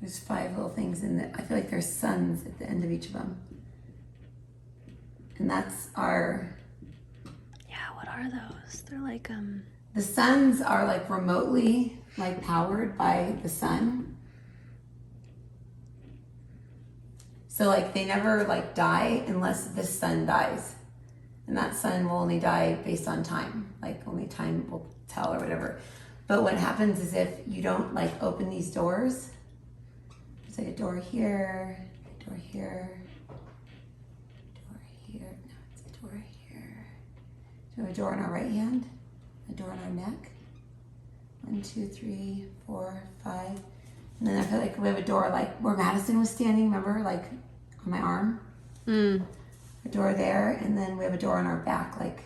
There's 5 little things in it. I feel like there's suns at the end of each of them. And that's our... Yeah, what are those? They're like, The suns are like remotely like powered by the sun. So like they never like die unless the sun dies. And that sun will only die based on time. Like only time will tell or whatever. But what happens is if you don't like open these doors, there's like a door here, a door here, a door here, no, it's a door here. So we have a door on our right hand, a door on our neck. 1, 2, 3, 4, 5. And then I feel like we have a door like where Madison was standing, remember? Like on my arm. A door there, and then we have a door on our back, like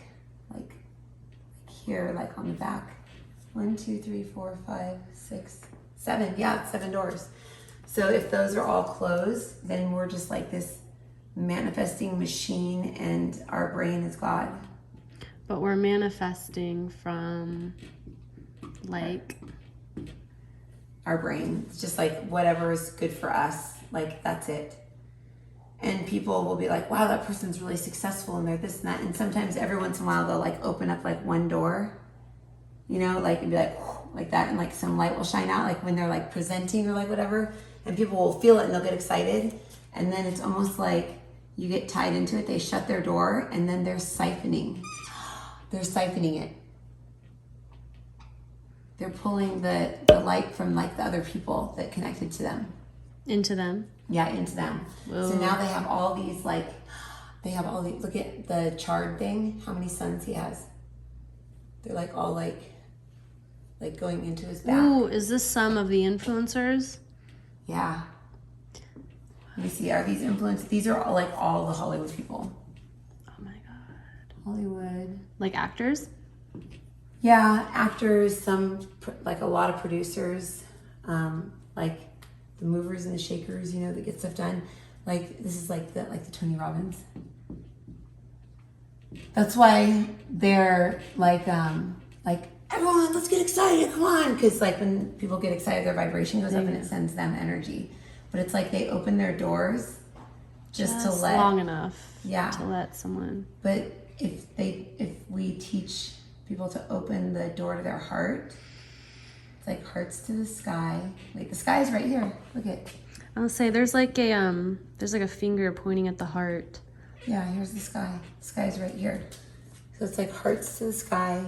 here, like on the back. 1, 2, 3, 4, 5, 6, 7. Yeah, it's 7 doors. So if those are all closed, then we're just like this manifesting machine, and our brain is God. but we're manifesting from like our brain. It's just like whatever is good for us, like that's it. And people will be like, wow, that person's really successful and they're this and that. And sometimes every once in a while they'll like open up like one door, you know, like and be like that, and like some light will shine out, like when they're like presenting or like whatever, and people will feel it and they'll get excited. And then it's almost like you get tied into it. They shut their door and then they're siphoning. They're siphoning it. They're pulling the light from like the other people that connected to them. Into them? Yeah, into them. Whoa. So now they have all these like, look at the charred thing, how many suns he has. They're like all like going into his back. Ooh, is this some of the influencers? Yeah. Let me see, are these influencers? These are all, like all the Hollywood people. Oh my God. Hollywood. Like actors? Yeah, actors, like a lot of producers, like the movers and the shakers, you know, that get stuff done. Like this is like the Tony Robbins. That's why they're like everyone, let's get excited, come on, because like when people get excited, their vibration goes up and it sends them energy. But it's like they open their doors just to let long enough, to let someone. But if we teach people to open the door to their heart, it's like hearts to the sky. Like the sky is right here. Look at. I'll say there's like a finger pointing at the heart. Yeah, here's the sky. The sky is right here. So it's like hearts to the sky.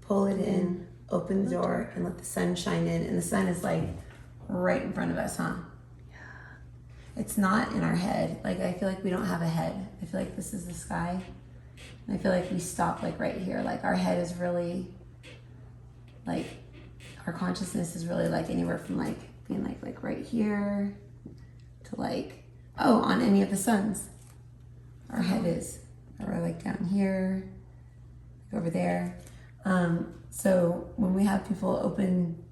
Pull it in, open the door, and let the sun shine in. And the sun is like right in front of us, huh? Yeah. It's not in our head. Like I feel like we don't have a head. I feel like this is the sky. And I feel like we stop like right here. Like our head is really like, our consciousness is really like anywhere from like being like right here to like, oh, on any of the suns. Our head is, or like down here, like over there. So when we have people open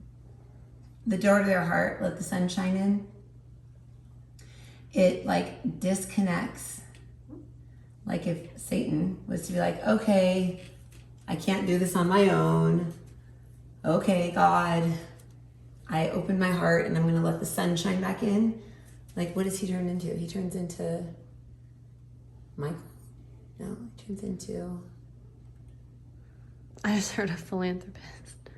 the door to their heart, let the sun shine in, it like disconnects. Like if Satan was to be like, okay, I can't do this on my own. Okay, God, I opened my heart and I'm going to let the sun shine back in. Like, what does he turn into? He turns into Michael? No, he turns into... I just heard a philanthropist.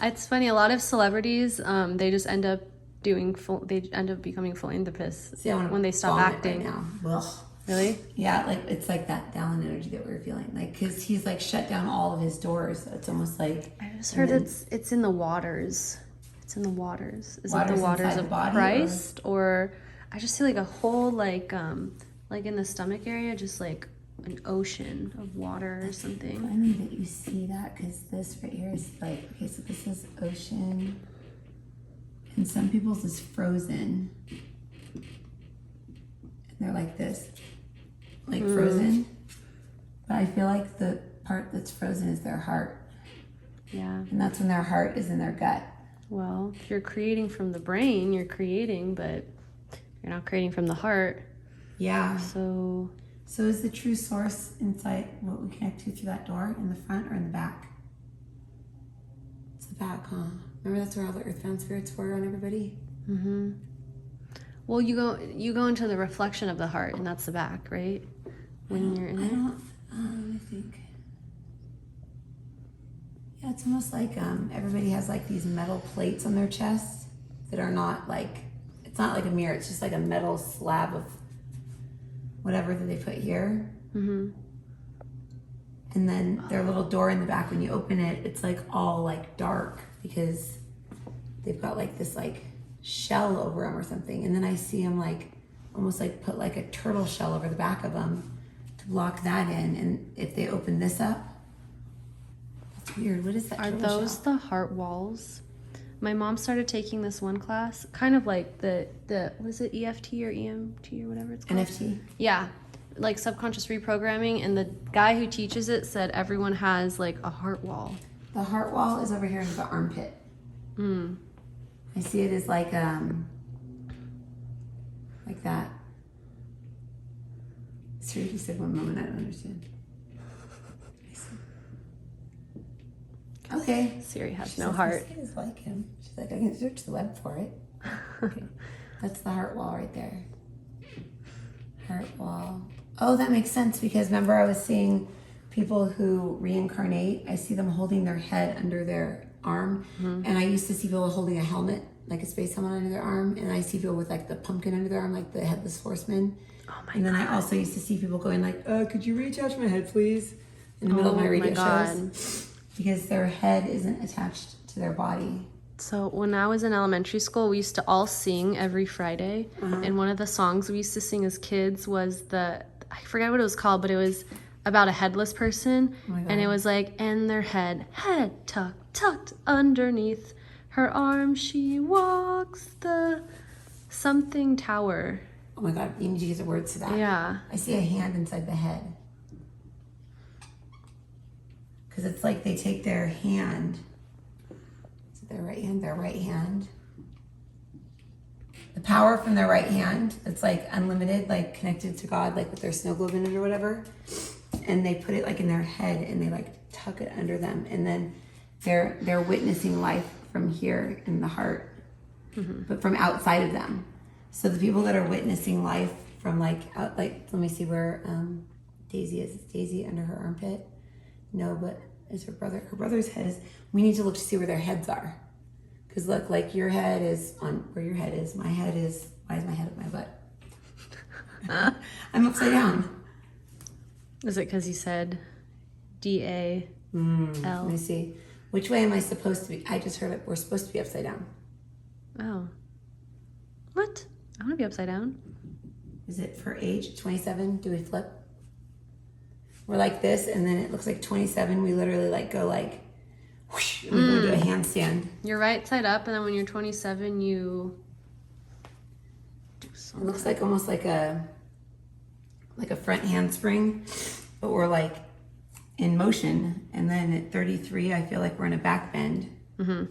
It's funny, a lot of celebrities, they just end up becoming philanthropists. See, when they stop acting. Right now. Ugh. Really? Yeah, like it's like that Dallin energy that we were feeling. Like, because he's like shut down all of his doors. It's almost like... I just heard it's in the waters. It's in the waters. Is it the waters of body, Christ? Or I just see like a whole like in the stomach area, just like an ocean of water or something. Funny that you see that, because this right here is like, okay, so this is ocean, and some people's is frozen, and they're like this, like frozen. But I feel like the part that's frozen is their heart. Yeah. And that's when their heart is in their gut. Well, if you're creating from the brain, you're creating, but you're not creating from the heart. Yeah. So is the true source inside what we connect to through that door, in the front or in the back? It's the back, huh? Remember that's where all the earthbound spirits were on everybody? Mm-hmm. Well, you go into the reflection of the heart, and that's the back, right? When you're in I there. don't. I think. Yeah, it's almost like everybody has like these metal plates on their chest that are not like. It's not like a mirror. It's just like a metal slab of whatever that they put here. Mm-hmm. And then their little door in the back, when you open it, it's like all like dark because they've got like this like shell over them or something. And then I see them like almost like put like a turtle shell over the back of them to block that in. And if they open this up, that's weird. What is that? Are turtle those shell? the heart walls? My mom started taking this one class, kind of like the what is it, EFT or EMT or whatever it's called? NFT? Yeah, like subconscious reprogramming, and the guy who teaches it said everyone has like a heart wall. The heart wall is over here in the armpit. Mm. I see it as like that. Sorry, you said one moment. I don't understand. Okay. Siri has She's no like, heart. This is like him. She's like, I can search the web for it. Okay. That's the heart wall right there. Heart wall. Oh, that makes sense because remember I was seeing people who reincarnate. I see them holding their head under their arm. Mm-hmm. And I used to see people holding a helmet, like a space helmet under their arm. And I see people with like the pumpkin under their arm, like the headless horseman. Oh my and then God. I also used to see people going like, could you reattach my head, please? In the middle of my radio shows. Because their head isn't attached to their body. So when I was in elementary school, we used to all sing every Friday. Uh-huh. And one of the songs we used to sing as kids was I forgot what it was called, but it was about a headless person. Oh and it was like, and their head tucked underneath her arm. She walks the something tower. Oh my God, you need to get the words to that. Yeah. I see a hand inside the head. Because it's like they take their hand, is it their right hand. The power from their right hand, it's like unlimited, like connected to God, like with their snow globe in it or whatever. And they put it like in their head and they like tuck it under them. And then they're witnessing life from here in the heart, mm-hmm. but from outside of them. So the people that are witnessing life from like, out, like let me see where Daisy is. Is Daisy under her armpit? No, but it's her brother. Her brother's head is, we need to look to see where their heads are. Because look, like your head is on where your head is. My head is, why is my head up my butt? I'm upside down. Is it because you said D-A-L? Let me see. Which way am I supposed to be? I just heard it. We're supposed to be upside down. Oh. What? I want to be upside down. Is it for age 27? Do we flip? We're like this, and then it looks like 27. We literally like go like, whoosh, and we go into a handstand. You're right side up, and then when you're 27, you do something. It looks like almost like a front handspring, but we're like in motion. And then at 33, I feel like we're in a back bend. Mm-hmm.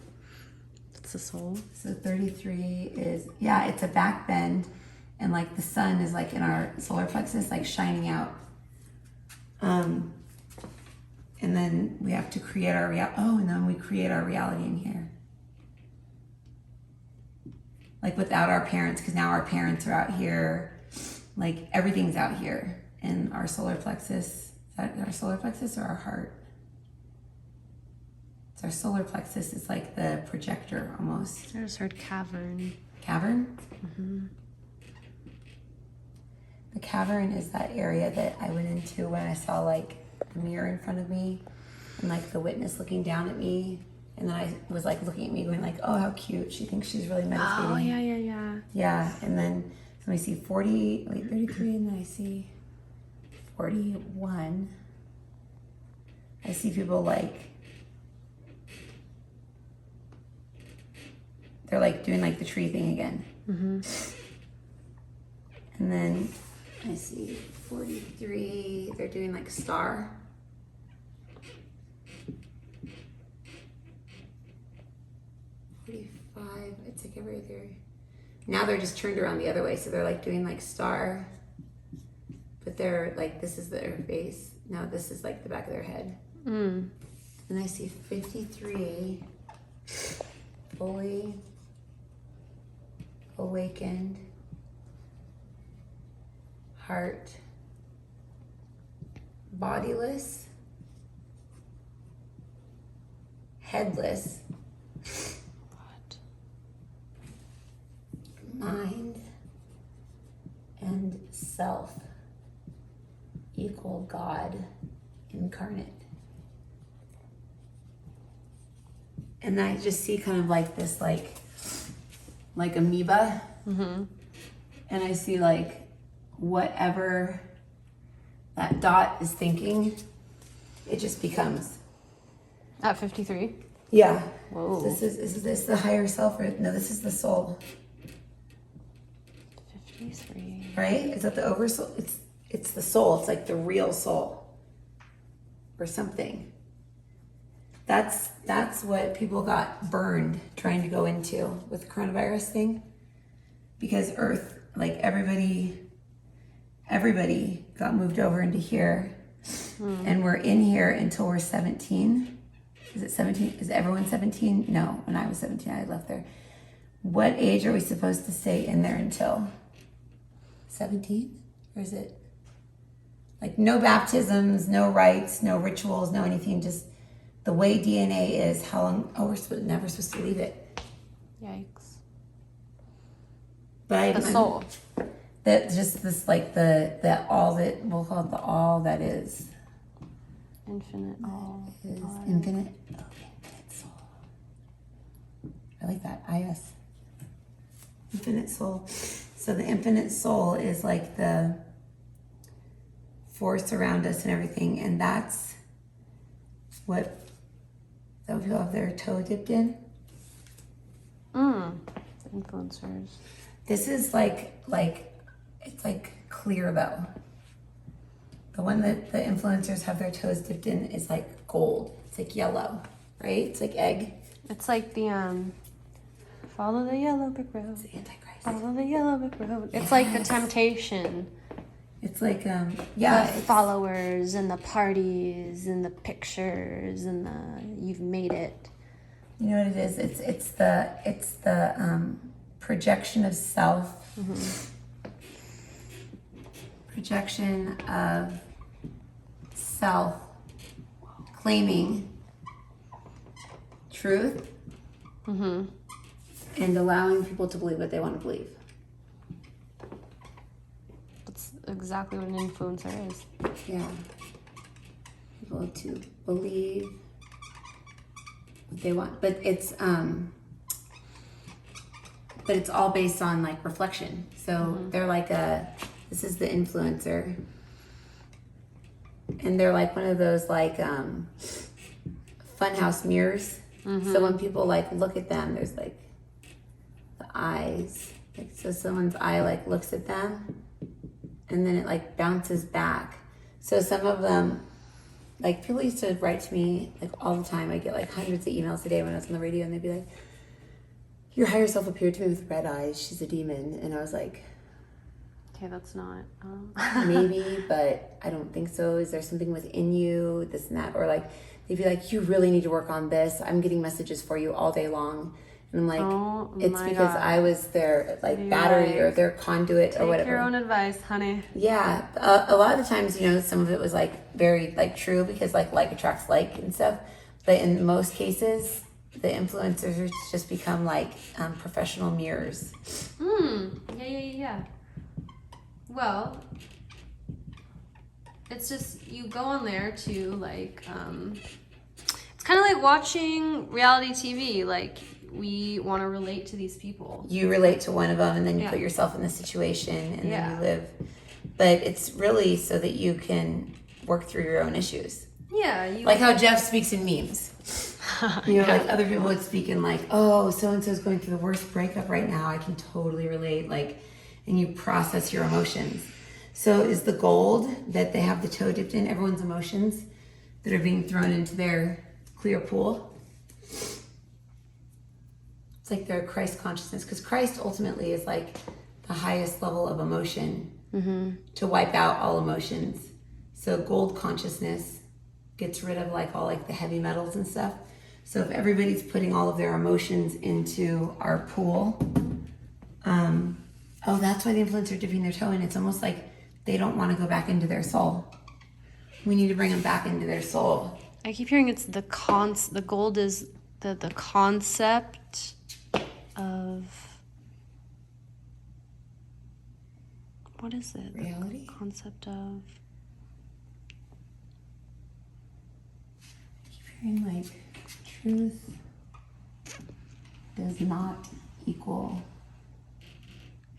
It's the soul. So 33 is, yeah, it's a back bend, and like the sun is like in our solar plexus, like shining out. And then we have to create our and then we create our reality in here. Like without our parents, because now our parents are out here, like everything's out here in our solar plexus. Is that our solar plexus or our heart? It's our solar plexus. It's like the projector almost. I just heard cavern. Cavern? Mm-hmm. The cavern is that area that I went into when I saw like a mirror in front of me and like the witness looking down at me. And then I was like looking at me going like, oh, how cute. She thinks she's really meditating. Oh, yeah. Yeah, and then so I see 33, and then I see 41. I see people like, they're like doing like the tree thing again. Mm-hmm. And then I see 43, they're doing like star. 45, it's like every other. Now they're just turned around the other way, so they're like doing like star. But they're like, this is their face. Now this is like the back of their head. Mm. And I see 53, fully awakened. heart, bodiless, headless, What? mind, and self equal God incarnate. And I just see kind of like this, like amoeba. Mm-hmm. And I see like whatever that dot is thinking, it just becomes. At 53? Yeah. Whoa. Is this the higher self, or no, this is the soul. 53. Right? Is that the oversoul? It's the soul. It's like the real soul. Or something. That's what people got burned trying to go into with the coronavirus thing. Because Earth, like everybody got moved over into here. And we're in here until we're 17. Is it 17? Is everyone 17? No, when I was 17, I left there. What age are we supposed to stay in there until? 17? Or is it like no baptisms, no rites, no rituals, no anything, just the way DNA is, how long? Oh, we're never supposed to leave it. Yikes. But The soul. That just this like the all that, we'll call it the all that is. Infinite. All. Is all infinite. Oh, infinite soul. I like that. IS. Infinite soul. So the infinite soul is like the force around us and everything, and that's what people have their toe dipped in. Influencers. This is like it's like clear though. The one that the influencers have their toes dipped in is like gold. It's like yellow, right? It's like egg. It's like the follow the yellow brick road. It's the Antichrist. Follow the yellow brick road. It's like the temptation. It's like The followers and the parties and the pictures and the you've made it. You know what it is? It's the projection of self. Projection of self claiming truth and allowing people to believe what they want to believe. That's exactly what an influencer is. Yeah. People to believe what they want. But it's all based on like reflection. So they're like this is the influencer. And they're like one of those like funhouse mirrors. So when people like look at them, there's like the eyes. Like, so someone's eye like looks at them and then it like bounces back. So some of them, like people used to write to me like all the time. I get like hundreds of emails a day when I was on the radio, and they'd be like, your higher self appeared to me with red eyes. She's a demon. And I was like, Okay, that's not. maybe, but I don't think so. Is there something within you, this and that? Or like, they'd be like, you really need to work on this. I'm getting messages for you all day long. And I'm like, it's because God. I was their like battery or their conduit or whatever. Take your own advice, honey. Yeah. A lot of the times, you know, some of it was like very like true because like attracts like and stuff. But in most cases, the influencers just become like professional mirrors. Yeah. Well, it's just you go on there to like it's kind of like watching reality TV. Like we want to relate to these people. You relate to one of them, and then you put yourself in the situation, and then you live. But it's really so that you can work through your own issues. Yeah, like how Jeff speaks in memes. You know, like other people would speak in like, oh, so and so is going through the worst breakup right now. I can totally relate. Like, and you process your emotions. So is the gold that they have the toe dipped in everyone's emotions that are being thrown into their clear pool? It's like their Christ consciousness, because Christ ultimately is like the highest level of emotion to wipe out all emotions. So gold consciousness gets rid of like all like the heavy metals and stuff. So if everybody's putting all of their emotions into our pool, that's why the influencers are dipping their toe in. It's almost like they don't want to go back into their soul. We need to bring them back into their soul. I keep hearing it's the gold is the concept of, what is it? Reality? The concept of, I keep hearing like truth does not equal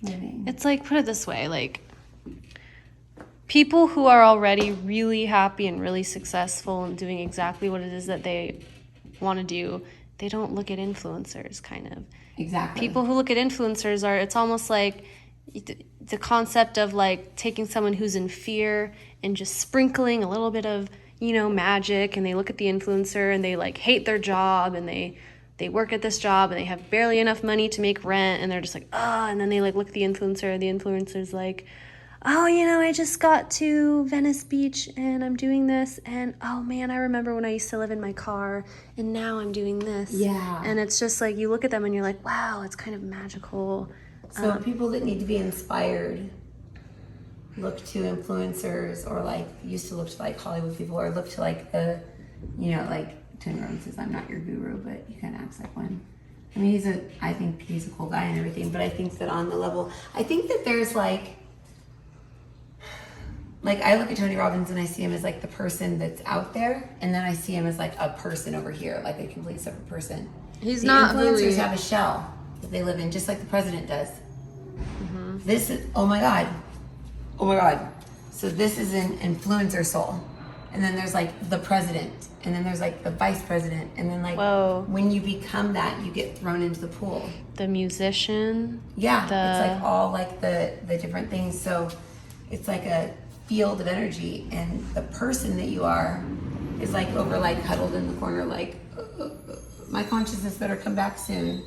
living. it's like, put it this way, like people who are already really happy and really successful and doing exactly what it is that they want to do, they don't look at influencers, kind of. Exactly. People who look at influencers are, it's almost like the concept of like taking someone who's in fear and just sprinkling a little bit of, magic, and they look at the influencer and they like hate their job, and they work at this job and they have barely enough money to make rent, and they're just like, and then they like look at the influencer's like, oh, I just got to Venice Beach and I'm doing this, and oh man, I remember when I used to live in my car and now I'm doing this. Yeah. And it's just like, you look at them and you're like, wow, it's kind of magical. So people that need to be inspired look to influencers, or like used to look to like Hollywood people, or look to like the, like Tony Robbins says, I'm not your guru, but he kind of acts like one. I mean, I think he's a cool guy and everything, but I think that on the level, I think that there's like I look at Tony Robbins and I see him as like the person that's out there, and then I see him as like a person over here, like a completely separate person. He's the not influencers have a shell that they live in, just like the president does. Mm-hmm. This is oh my god. So this is an influencer soul, and then there's like the president, and then there's like the vice president, and then like when you become that, you get thrown into the pool. The musician. Yeah, it's like all like the different things. So it's like a field of energy, and the person that you are is like over, like huddled in the corner, like my consciousness better come back soon.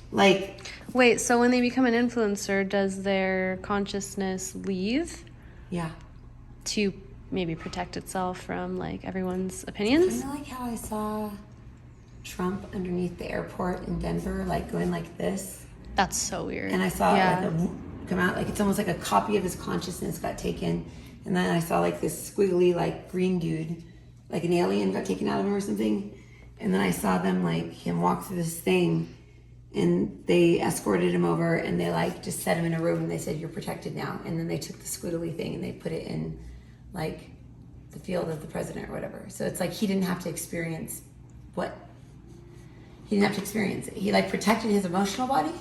Like, wait, so when they become an influencer, does their consciousness leave? Yeah. To maybe protect itself from like everyone's opinions? Kind of like how I saw Trump underneath the airport in Denver, like going like this. That's so weird. And I saw like come out, like it's almost like a copy of his consciousness got taken, and then I saw like this squiggly like green dude, like an alien got taken out of him or something, and then I saw them like him walk through this thing, and they escorted him over, and they like just set him in a room, and they said, you're protected now, and then they took the squiggly thing and they put it in like the field of the president or whatever. So it's like he didn't have to experience it. He like protected his emotional body.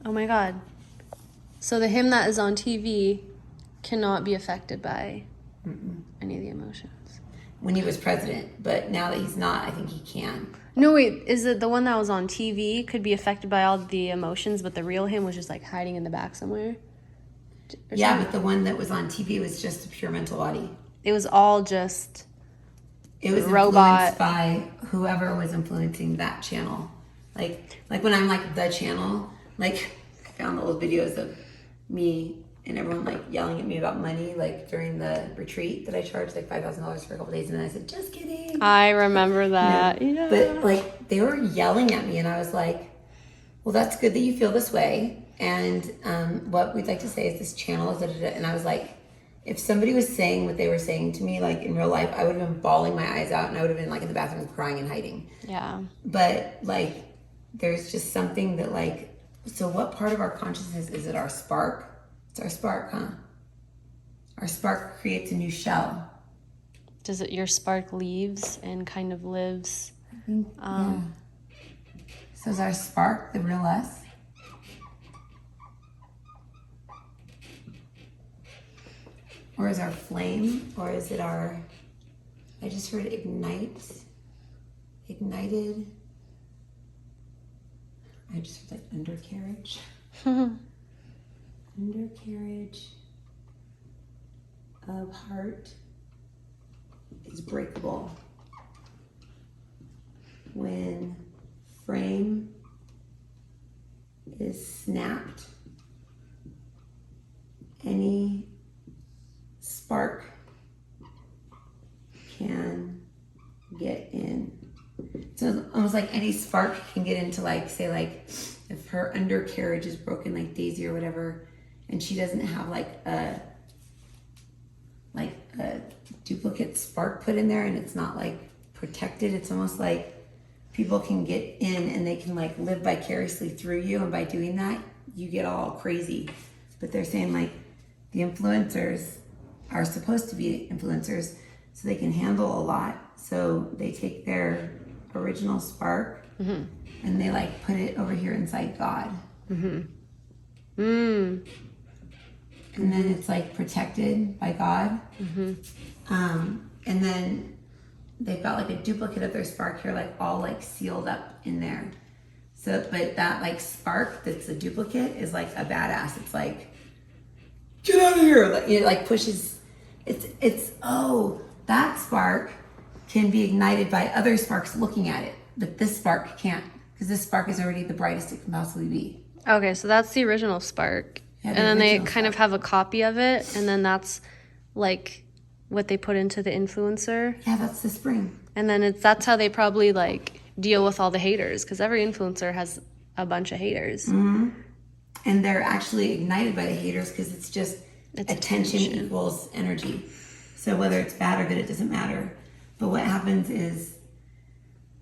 Oh my god. So the him that is on TV cannot be affected by any of the emotions. When he was president, but now that he's not, I think he can. No, wait, is it the one that was on TV could be affected by all the emotions, but the real him was just like hiding in the back somewhere? Yeah, but the one that was on TV was just a pure mental body. It was all just robot. Influenced by whoever was influencing that channel. Like when I'm like the channel, like I found old videos of me and everyone like yelling at me about money, like during the retreat that I charged like $5,000 for a couple days, and then I said, just kidding. I remember that. Yeah. But like they were yelling at me, and I was like, well, that's good that you feel this way, and what we'd like to say is this channel is and I was like, if somebody was saying what they were saying to me like in real life, I would have been bawling my eyes out, and I would have been like in the bathroom crying and hiding. Yeah. But like there's just something that like, so what part of our consciousness is it? Our spark? It's our spark, huh? Our spark creates a new shell. Does it, your spark leaves and kind of lives? Yeah. So is our spark the real us? Or is our flame? Or is it our, I just heard ignited. I just heard like undercarriage. Undercarriage of heart is breakable. When frame is snapped, any spark can get in. So it's almost like any spark can get into, like, say, like if her undercarriage is broken, like Daisy or whatever, and she doesn't have like a duplicate spark put in there, and it's not like protected. It's almost like people can get in and they can like live vicariously through you, and by doing that you get all crazy. But they're saying like the influencers are supposed to be influencers so they can handle a lot, so they take their original spark and they like put it over here inside God. And then it's like protected by God. And then they've got like a duplicate of their spark here, like all like sealed up in there. So, but that like spark that's a duplicate is like a badass. It's like, get out of here. Like, it like pushes, that spark can be ignited by other sparks looking at it. But this spark can't, because this spark is already the brightest it can possibly be. Okay, so that's the original spark. Yeah, and then they original kind of have a copy of it, and then that's like what they put into the influencer. Yeah, that's the spring. And then that's how they probably like deal with all the haters, because every influencer has a bunch of haters. And they're actually ignited by the haters because it's just attention equals energy. So whether it's bad or good, it doesn't matter. But what happens is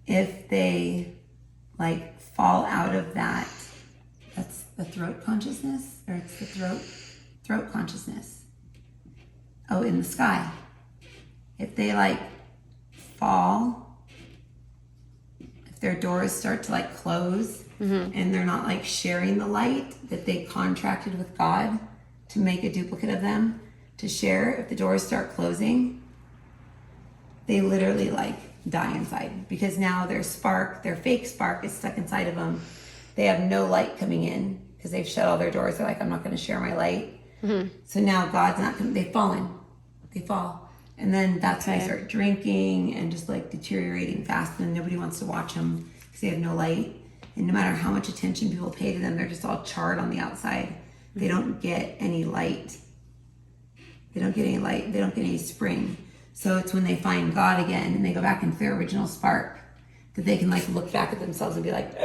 if they like fall out of that, that's the throat consciousness, or it's the throat consciousness. Oh, in the sky. If they like fall, if their doors start to like close and they're not like sharing the light that they contracted with God to make a duplicate of them to share, if the doors start closing, they literally like die inside, because now their spark, their fake spark, is stuck inside of them. They have no light coming in because they've shut all their doors. They're like, I'm not going to share my light. So now God's not coming. They've fallen. They fall. And then that's when they start drinking and just like deteriorating fast, and nobody wants to watch them because they have no light. And no matter how much attention people pay to them, they're just all charred on the outside. They don't get any light. They don't get any light. They don't get any spring. So it's when they find God again and they go back into their original spark that they can like look back at themselves and be like,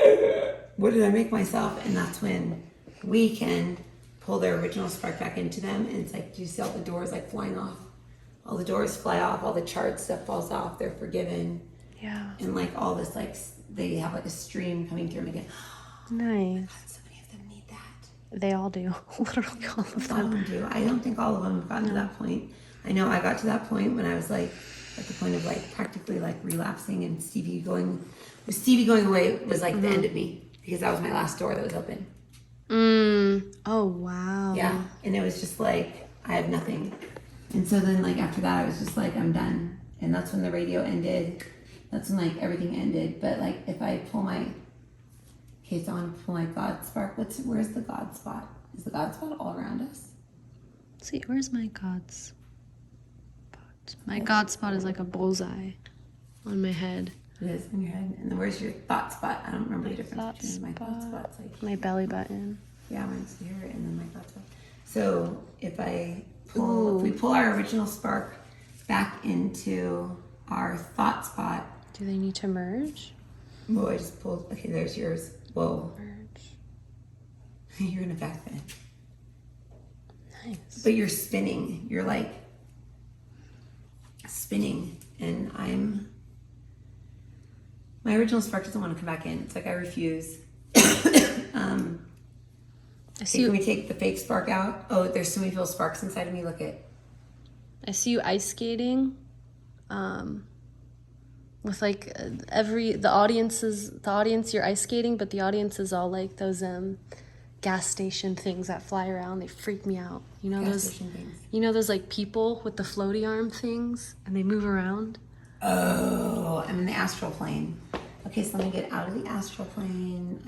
what did I make myself? And that's when we can pull their original spark back into them. And it's like, do you see all the doors like flying off? All the doors fly off, all the charred stuff falls off, they're forgiven. Yeah. And like all this, like they have like a stream coming through them again. Nice. God, so many of them need that. They all do. Literally all of All of them. them do. I don't think all of them have gotten to that point. I know I got to that point when I was like at the point of like practically like relapsing, and Stevie going away was like the end of me, because that was my last door that was open. Oh, wow. Yeah. And it was just like, I have nothing. And so then like after that I was just like, I'm done. And that's when the radio ended. That's when like everything ended. But like if I pull my, okay, so I want to pull my God spark. Where's the God spot? Is the God spot all around us? Let's see, where's my God spot? My God spot is like a bullseye on my head. It is in your head. And then where's your thought spot? I don't remember the difference Thought between my thought spots. Like my belly button. yeah, mine's here, and then my thought spot. So if we pull our original spark back into our thought spot. Do they need to merge? Whoa, I just pulled. Okay, there's yours. Whoa. Merge. You're in a back bend. Nice. But you're spinning. You're like spinning. And my original spark doesn't want to come back in. It's like I refuse. I see Can we take the fake spark out? Oh, there's so many little sparks inside of me. Look at. I see you ice skating. With like the audience you're ice skating, but the audience is all like those gas station things that fly around. They freak me out. You know those like people with the floaty arm things, and they move around. Oh, I'm in the astral plane. Okay, so let me get out of the astral plane.